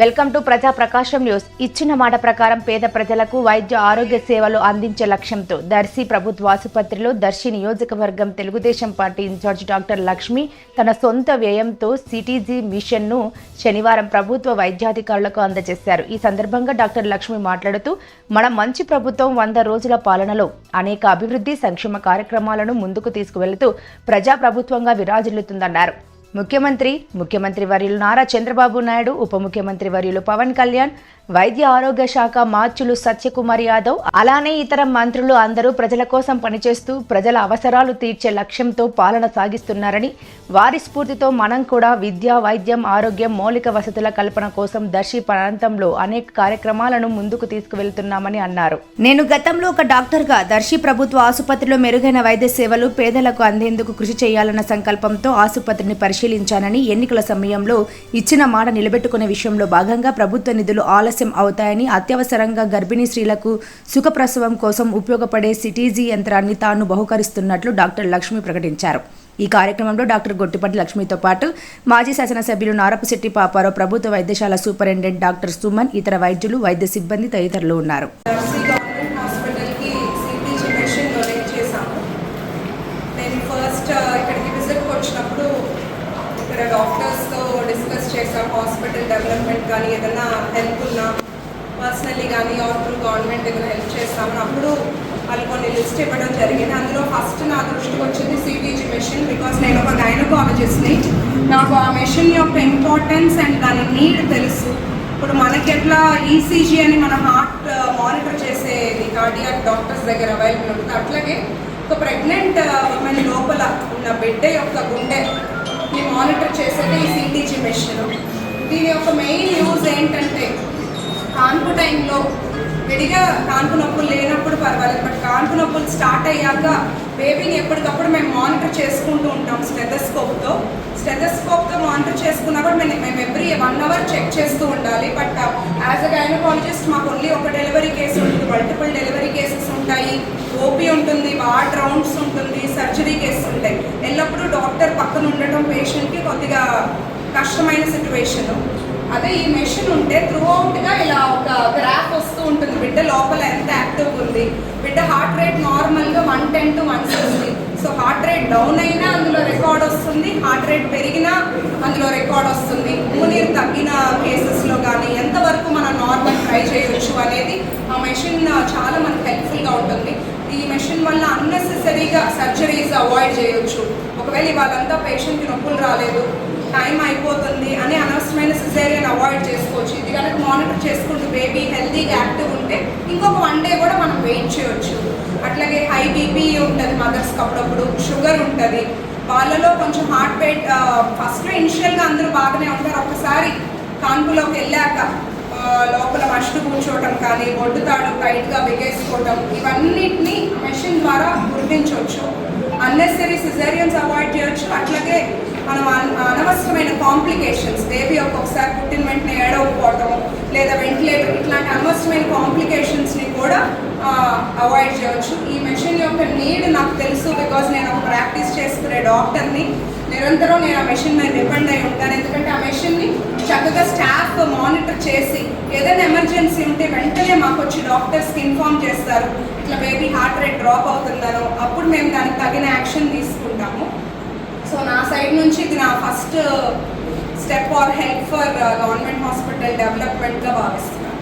Welcome to ప్రజా ప్రకాశం news. ఇచ్చిన మాట ప్రకారం పేద ప్రజలకు వైద్య ఆరోగ్య సేవలు అందించే లక్ష్యంతో దర్శి ప్రభుత్వ ఆసుపత్రిలో దర్శి నియోజకవర్గం Telugu Desam party incharge doctor Lakshmi తన సొంత వ్యయంతో సిటీజీ మిషన్ను శనివారం ప్రభుత్వ వైద్యాధికారులకు అందజేశారు. ఈ సందర్భంగా డాక్టర్ లక్ష్మి మాట్లాడుతూ, మన మంచి ప్రభుత్వం 100 రోజుల పాలనలో అనేక అభివృద్ధి సంక్షేమ కార్యక్రమాలను ముందుకు తీసుకువెళుతూ ప్రజా ప్రభుత్వంగా విరాజిల్లుతుందన్నారు. ముఖ్యమంత్రి వర్యులు నారా చంద్రబాబు నాయుడు, ఉప ముఖ్యమంత్రి వర్యులు పవన్ కళ్యాణ్, వైద్య ఆరోగ్య శాఖ మార్చులు సత్యకుమార్ యాదవ్, అలానే ఇతర మంత్రులు అందరూ ప్రజల కోసం పనిచేస్తూ ప్రజల అవసరాలు తీర్చే లక్ష్యంతో పాలన సాగిస్తున్నారని, వారి స్ఫూర్తితో మనం కూడా విద్య, వైద్యం, ఆరోగ్యం, మౌలిక వసతుల కల్పన కోసం దర్శి ప్రాంతంలో అనేక కార్యక్రమాలను ముందుకు తీసుకువెళ్తున్నామని అన్నారు. నేను గతంలో ఒక డాక్టర్గా దర్శి ప్రభుత్వ ఆసుపత్రిలో మెరుగైన వైద్య సేవలు పేదలకు అందేందుకు కృషి చేయాలన్న సంకల్పంతో ఆసుపత్రిని పరిశీలించానని, ఎన్నికల సమయంలో ఇచ్చిన మాట నిలబెట్టుకునే విషయంలో భాగంగా ప్రభుత్వ నిధులు ఆలస్యం అవుతాయని, అత్యవసరంగా గర్భిణీ స్త్రీలకు సుఖప్రసవం కోసం ఉపయోగపడే సిటీజీ యంత్రాన్ని తాను బహుకరిస్తున్నట్లు డాక్టర్ లక్ష్మి ప్రకటించారు. ఈ కార్యక్రమంలో డాక్టర్ గొట్టిపాటి లక్ష్మితో పాటు మాజీ శాసనసభ్యులు నారపశెట్టి పాపారావు, ప్రభుత్వ వైద్యశాల సూపరింటెండెంట్ డాక్టర్ సుమన్, ఇతర వైద్యులు, వైద్య సిబ్బంది తదితరులు ఉన్నారు. డాక్టర్స్తో డిస్కస్ చేసాం. హాస్పిటల్ డెవలప్మెంట్ కానీ ఏదైనా హెల్ప్ ఉన్నా పర్సనల్లీ కానీ ఆర్ త్రూ గవర్నమెంట్ ఏదైనా హెల్ప్ చేస్తామని అప్పుడు వాళ్ళు కొన్ని లిస్ట్ ఇవ్వడం జరిగింది. అందులో ఫస్ట్ నా దృష్టికి వచ్చింది సిటీజీ మెషిన్. బికాస్ నేను ఒక గైనకాలజిస్ట్ని, నాకు ఆ మెషిన్ యొక్క ఇంపార్టెన్స్ అండ్ దాని నీడ్ తెలుసు. ఇప్పుడు మనకి ఎట్లా ఈసీజీ అని మన హార్ట్ మానిటర్ చేసేది కార్డియాక్ డాక్టర్స్ దగ్గర అవైలబుల్ ఉంటుంది, అట్లాగే ఒక ప్రెగ్నెంట్ ఉమెన్ లోపల ఉన్న బిడ్డ యొక్క గుండె మానిటర్ చేసేది ఈ సిటీజీ మెషిన్. దీని యొక్క మెయిన్ యూజ్ ఏంటంటే, కాన్పు టైంలో విడిగా కాన్పు నొప్పులు లేనప్పుడు పర్వాలేదు, బట్ కాన్పు నొప్పులు స్టార్ట్ అయ్యాక బేబీని ఎప్పటికప్పుడు మేము మానిటర్ చేసుకుంటూ ఉంటాం స్టెథోస్కోప్తో మానిటర్ చేసుకున్నా కూడా మేము ఎవ్రీ 1 అవర్ చెక్ చేస్తూ ఉండాలి. బట్ యాజ్ అ గైనకాలజిస్ట్ మాకు ఓన్లీ ఒక డెలివరీ కేసు ఉంటుంది, మల్టిపుల్ డెలివరీ కేసెస్ ఉంటాయి, ఓపీ ఉంటుంది, వార్డ్ రౌండ్స్ ఉంటుంది, సర్జరీ కేసెస్ ఉంటాయి. ఎల్లప్పుడూ డాక్టర్ పక్కన ఉండటం పేషెంట్కి కొద్దిగా కష్టమైన సిచ్యువేషన్. అదే ఈ మెషిన్ ఉంటే త్రూ అవుట్గా ఇలా ఒక గ్రాఫ్ వస్తూ ఉంటుంది, బిడ్డ లోపల ఎంత యాక్టివ్గా ఉంది. బిడ్డ హార్ట్ రేట్ నార్మల్గా 110 to 160. So heart rate down అయినా అందులో రికార్డ్ వస్తుంది, హార్ట్ రేట్ పెరిగినా అందులో రికార్డ్ వస్తుంది. ఊనీరు తగ్గిన కేసెస్లో కానీ ఎంతవరకు మనం నార్మల్ ట్రై చేయొచ్చు అనేది ఆ మెషిన్ చాలా మనకు హెల్ప్ఫుల్గా ఉంటుంది. ఈ మెషిన్ వల్ల అన్నెసెసరీగా సర్జరీస్ అవాయిడ్ చేయొచ్చు. ఒకవేళ ఇవాళంతా పేషెంట్కి నొప్పులు రాలేదు, టైం అయిపోతుంది అని అనవసరమైన సిజేరియన్ అవాయిడ్ చేసుకోవచ్చు. ఇది కనుక మానిటర్ చేసుకుంటూ బేబీ హెల్తీగా యాక్టివ్ ఉంటే ఇంకొక 1 day కూడా మనం వెయిట్ చేయొచ్చు. అట్లాగే హై బీపీ ఉంటుంది మదర్స్కి, అప్పుడప్పుడు షుగర్ ఉంటుంది, వాళ్ళలో కొంచెం హార్ట్ రేట్ ఫస్ట్లో ఇనిషియల్గా అందరూ బాగానే ఉంటారు, ఒకసారి కాన్పులోకి వెళ్ళాక లోపల మస్ట్ కూర్చోవటం కానీ, బొడ్డు తాడు టైట్గా బిగేసుకోవటం, ఇవన్నిటిని మెషిన్ ద్వారా గుర్తించవచ్చు. అన్నెసరీ సిజేరియన్స్ అవాయిడ్ చేయొచ్చు. అట్లాగే మనం అనవసరమైన కాంప్లికేషన్స్, బేబీ ఒక్కొక్కసారి పుట్టిన వెంటనే ఏడవకపోవటం లేదా వెంటిలేటర్, ఇట్లాంటి అనవసరమైన కాంప్లికేషన్స్ని కూడా అవాయిడ్ చేయవచ్చు. ఈ మెషిన్ యొక్క నీడ్ నాకు తెలుసు, బికాజ్ నేను ఒక ప్రాక్టీస్ చేసుకునే డాక్టర్ని. నిరంతరం నేను ఆ మెషిన్ మీద డిపెండ్ అయి ఉంటాను, ఎందుకంటే ఆ మెషిన్ని చక్కగా స్టాఫ్ మానిటర్ చేసి ఏదైనా ఎమర్జెన్సీ ఉంటే వెంటనే మాకు వచ్చి డాక్టర్స్కి ఇన్ఫార్మ్ చేస్తారు, ఇట్లా బేబీ హార్ట్ రేట్ డ్రాప్ అవుతుందనో, అప్పుడు మేము దానికి తగిన యాక్షన్ తీసుకుంటాము. సో నా సైడ్ నుంచి ఇది నా first step or help for government hospital డెవలప్మెంట్గా భావిస్తున్నాను.